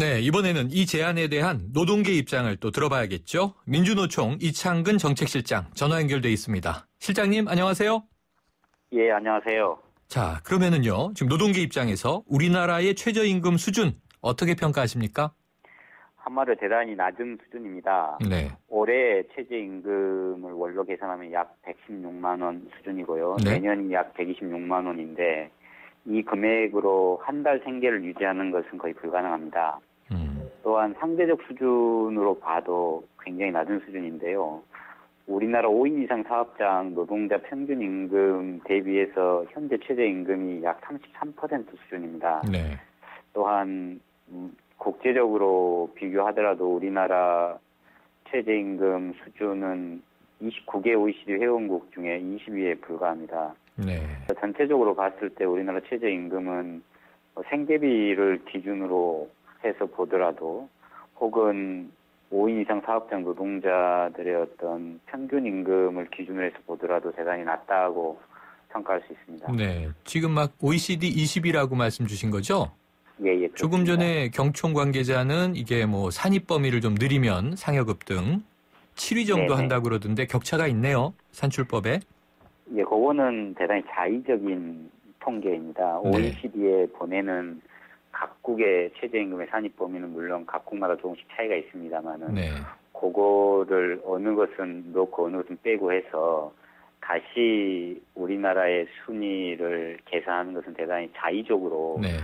네, 이번에는 이 제안에 대한 노동계 입장을 또 들어봐야겠죠. 민주노총 이창근 정책실장 전화 연결돼 있습니다. 실장님 안녕하세요. 예, 안녕하세요. 자, 그러면은요. 지금 노동계 입장에서 우리나라의 최저임금 수준 어떻게 평가하십니까? 한마디로 대단히 낮은 수준입니다. 네. 올해 최저임금을 월로 계산하면 약 116만 원 수준이고요. 네. 내년이 약 126만 원인데 이 금액으로 한 달 생계를 유지하는 것은 거의 불가능합니다. 또한 상대적 수준으로 봐도 굉장히 낮은 수준인데요. 우리나라 5인 이상 사업장 노동자 평균 임금 대비해서 현재 최저임금이 약 33% 수준입니다. 네. 또한 국제적으로 비교하더라도 우리나라 최저임금 수준은 29개 OECD 회원국 중에 20위에 불과합니다. 네. 전체적으로 봤을 때 우리나라 최저임금은 생계비를 기준으로 해서 보더라도 혹은 5인 이상 사업장 노동자들의 어떤 평균 임금을 기준으로 해서 보더라도 대단히 낮다고 평가할 수 있습니다. 네. 지금 막 OECD 20이라고 말씀 주신 거죠? 예, 예. 조금 그렇습니다. 전에 경총 관계자는 이게 뭐 산입 범위를 좀 늘리면 상여급 등 7위 정도 네네. 한다고 그러던데 격차가 있네요. 산출법에. 예, 그거는 대단히 자의적인 통계입니다. 네. OECD에 보내는 각국의 최저임금의 산입 범위는 물론 각국마다 조금씩 차이가 있습니다만은 네. 그거를 어느 것은 넣고 어느 것은 빼고 해서 다시 우리나라의 순위를 계산하는 것은 대단히 자의적으로 네.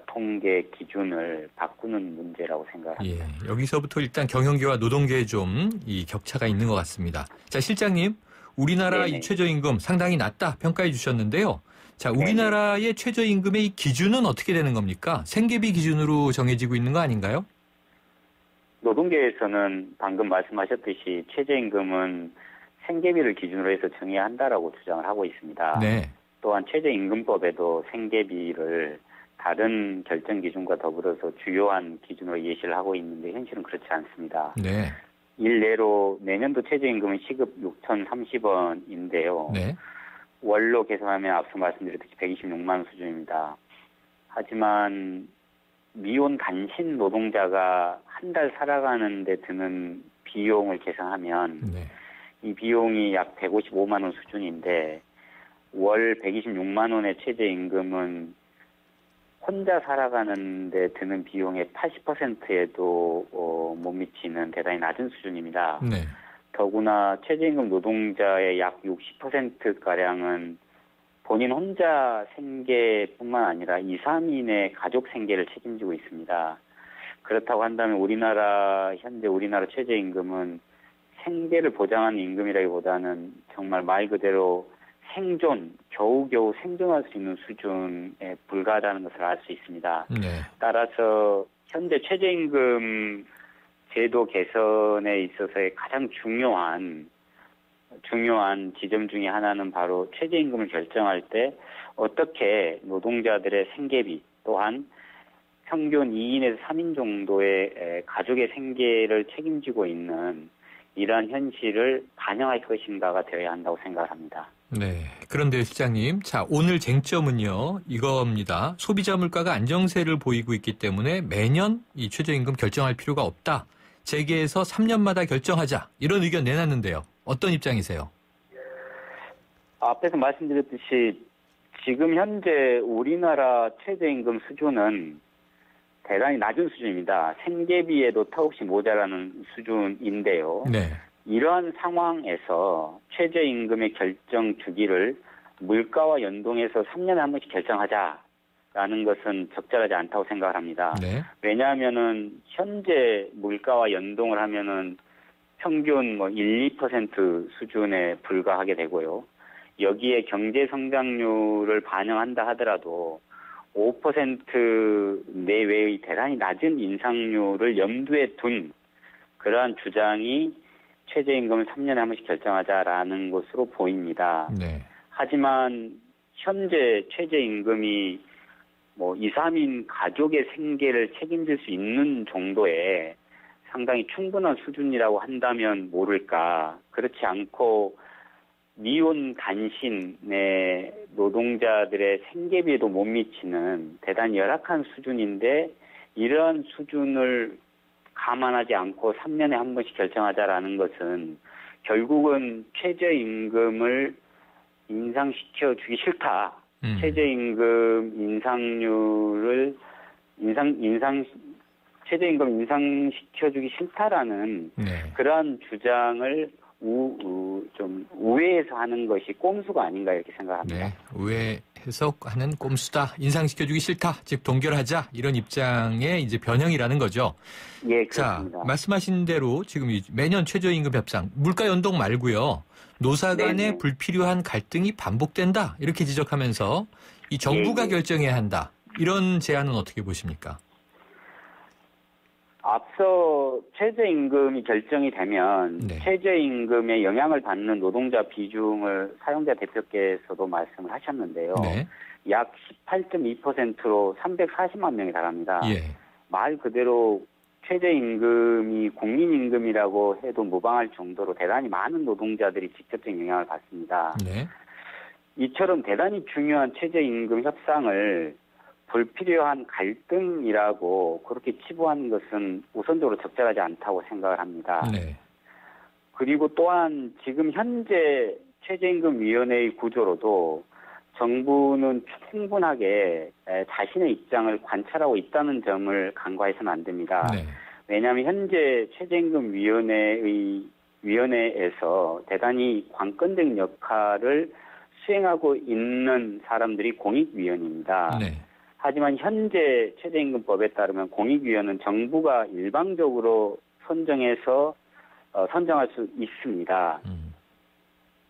통계 기준을 바꾸는 문제라고 생각합니다. 예. 여기서부터 일단 경영계와 노동계에 좀 이 격차가 있는 것 같습니다. 자, 실장님. 우리나라 네네. 이 최저임금 상당히 낮다 평가해 주셨는데요. 자, 네네. 우리나라의 최저임금의 이 기준은 어떻게 되는 겁니까? 생계비 기준으로 정해지고 있는 거 아닌가요? 노동계에서는 방금 말씀하셨듯이 최저임금은 생계비를 기준으로 해서 정해야 한다라고 주장을 하고 있습니다. 네. 또한 최저임금법에도 생계비를 다른 결정 기준과 더불어서 주요한 기준으로 예시를 하고 있는데 현실은 그렇지 않습니다. 네. 일례로 내년도 최저임금은 시급 6,030원인데요. 네. 월로 계산하면 앞서 말씀드렸듯이 126만 원 수준입니다. 하지만 미혼 단신 노동자가 한 달 살아가는 데 드는 비용을 계산하면 네. 이 비용이 약 155만 원 수준인데 월 126만 원의 최저임금은 혼자 살아가는 데 드는 비용의 80%에도 못 미치는 대단히 낮은 수준입니다. 네. 더구나 최저임금 노동자의 약 60%가량은 본인 혼자 생계뿐만 아니라 2, 3인의 가족 생계를 책임지고 있습니다. 그렇다고 한다면 현재 우리나라 최저임금은 생계를 보장하는 임금이라기보다는 정말 말 그대로 겨우겨우 생존할 수 있는 수준에 불과하다는 것을 알 수 있습니다. 네. 따라서 현재 최저임금 제도 개선에 있어서의 가장 중요한 지점 중에 하나는 바로 최저임금을 결정할 때 어떻게 노동자들의 생계비 또한 평균 2인에서 3인 정도의 가족의 생계를 책임지고 있는 이러한 현실을 반영할 것인가가 되어야 한다고 생각합니다. 네. 그런데 실장님, 자, 오늘 쟁점은요, 이겁니다. 소비자 물가가 안정세를 보이고 있기 때문에 매년 이 최저임금 결정할 필요가 없다. 재계에서 3년마다 결정하자. 이런 의견 내놨는데요. 어떤 입장이세요? 앞에서 말씀드렸듯이 지금 현재 우리나라 최저임금 수준은 대단히 낮은 수준입니다. 생계비에도 턱없이 모자라는 수준인데요. 네. 이러한 상황에서 최저임금의 결정 주기를 물가와 연동해서 3년에 한 번씩 결정하자라는 것은 적절하지 않다고 생각을 합니다. 네. 왜냐하면은 현재 물가와 연동을 하면은 평균 1, 2% 수준에 불과하게 되고요. 여기에 경제 성장률을 반영한다 하더라도 5% 내외의 대단히 낮은 인상률을 염두에 둔 그러한 주장이 최저임금을 3년에 한 번씩 결정하자라는 것으로 보입니다. 네. 하지만 현재 최저임금이 2, 3인 가족의 생계를 책임질 수 있는 정도의 상당히 충분한 수준이라고 한다면 모를까. 그렇지 않고 미혼 단신의 노동자들의 생계비에도 못 미치는 대단히 열악한 수준인데 이러한 수준을 감안하지 않고 3년에 한 번씩 결정하자라는 것은 결국은 최저임금을 인상시켜주기 싫다. 최저임금 인상률을 최저임금 인상시켜주기 싫다라는 그러한 주장을 좀 우회해서 하는 것이 꼼수가 아닌가 이렇게 생각합니다. 네, 우회해서 하는 꼼수다. 인상시켜주기 싫다. 즉 동결하자 이런 입장의 이제 변형이라는 거죠. 예, 그렇습니다. 자, 말씀하신 대로 지금 매년 최저임금 협상 물가 연동 말고요. 노사 간의 네네. 불필요한 갈등이 반복된다. 이렇게 지적하면서 이 정부가 결정해야 한다. 이런 제안은 어떻게 보십니까? 앞서 최저임금이 결정이 되면 네. 최저임금에 영향을 받는 노동자 비중을 사용자 대표께서도 말씀을 하셨는데요. 네. 약 18.2%로 340만 명에 달합니다. 예. 말 그대로 최저임금이 국민임금이라고 해도 무방할 정도로 대단히 많은 노동자들이 직접적인 영향을 받습니다. 네. 이처럼 대단히 중요한 최저임금 협상을 불필요한 갈등이라고 그렇게 치부하는 것은 우선적으로 적절하지 않다고 생각을 합니다. 네. 그리고 또한 지금 현재 최저임금위원회의 구조로도 정부는 충분하게 자신의 입장을 관찰하고 있다는 점을 간과해서는 안 됩니다. 네. 왜냐하면 현재 최저임금위원회에서 대단히 관건적 역할을 수행하고 있는 사람들이 공익위원입니다. 네. 하지만 현재 최저임금법에 따르면 공익위원은 정부가 일방적으로 선정해서 선정할 수 있습니다.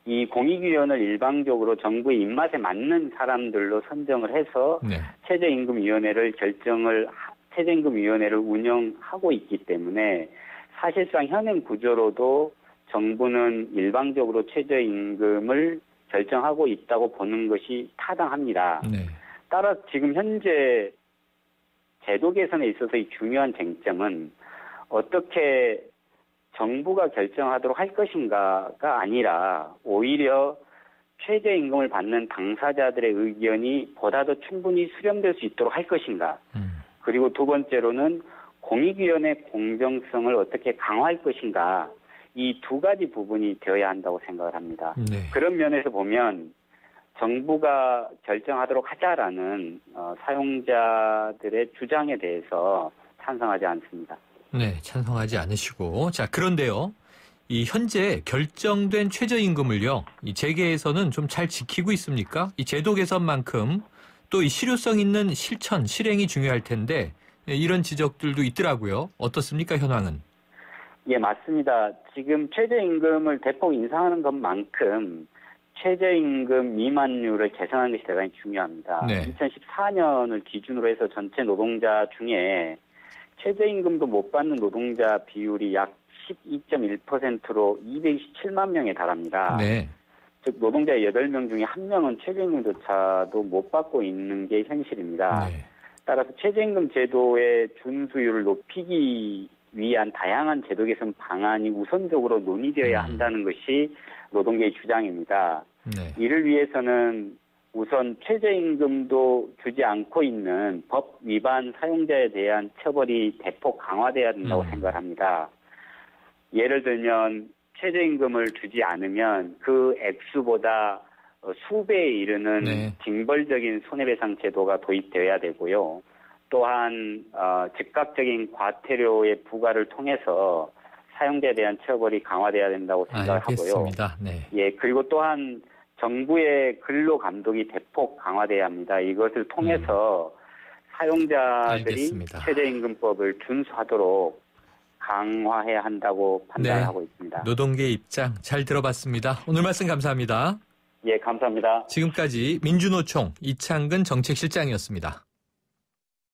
이 공익위원을 일방적으로 정부의 입맛에 맞는 사람들로 선정을 해서 네. 최저임금위원회를 운영하고 있기 때문에 사실상 현행 구조로도 정부는 일방적으로 최저임금을 결정하고 있다고 보는 것이 타당합니다. 네. 따라 지금 현재 제도 개선에 있어서의 중요한 쟁점은 어떻게 정부가 결정하도록 할 것인가가 아니라 오히려 최저임금을 받는 당사자들의 의견이 보다 더 충분히 수렴될 수 있도록 할 것인가. 그리고 두 번째로는 공익위원회 공정성을 어떻게 강화할 것인가. 이 두 가지 부분이 되어야 한다고 생각을 합니다. 네. 그런 면에서 보면 정부가 결정하도록 하자라는 사용자들의 주장에 대해서 찬성하지 않습니다. 네, 찬성하지 않으시고. 자, 그런데요. 이 현재 결정된 최저임금을요. 이 재계에서는 좀 잘 지키고 있습니까? 이 제도 개선만큼 또 이 실효성 있는 실천, 실행이 중요할 텐데 이런 지적들도 있더라고요. 어떻습니까, 현황은? 예, 맞습니다. 지금 최저임금을 대폭 인상하는 것만큼 최저임금 미만율을 개선하는 것이 대단히 중요합니다. 네. 2014년을 기준으로 해서 전체 노동자 중에 최저임금도 못 받는 노동자 비율이 약 12.1%로 227만 명에 달합니다. 네. 즉 노동자 8명 중에 1명은 최저임금조차도 못 받고 있는 게 현실입니다. 네. 따라서 최저임금 제도의 준수율을 높이기 위한 다양한 제도 개선 방안이 우선적으로 논의되어야 한다는 것이 노동계의 주장입니다. 네. 이를 위해서는 우선 최저임금도 주지 않고 있는 법 위반 사용자에 대한 처벌이 대폭 강화돼야 된다고 생각합니다. 예를 들면 최저임금을 주지 않으면 그 액수보다 수배에 이르는 네. 징벌적인 손해배상 제도가 도입되어야 되고요. 또한 즉각적인 과태료의 부과를 통해서 사용자에 대한 처벌이 강화돼야 된다고 생각을 알겠습니다. 하고요. 네. 예, 그리고 또한 정부의 근로 감독이 대폭 강화돼야 합니다. 이것을 통해서 사용자들이 알겠습니다. 최저임금법을 준수하도록 강화해야 한다고 판단하고 있습니다. 노동계의 입장 잘 들어봤습니다. 오늘 말씀 감사합니다. 예, 감사합니다. 지금까지 민주노총 이창근 정책실장이었습니다.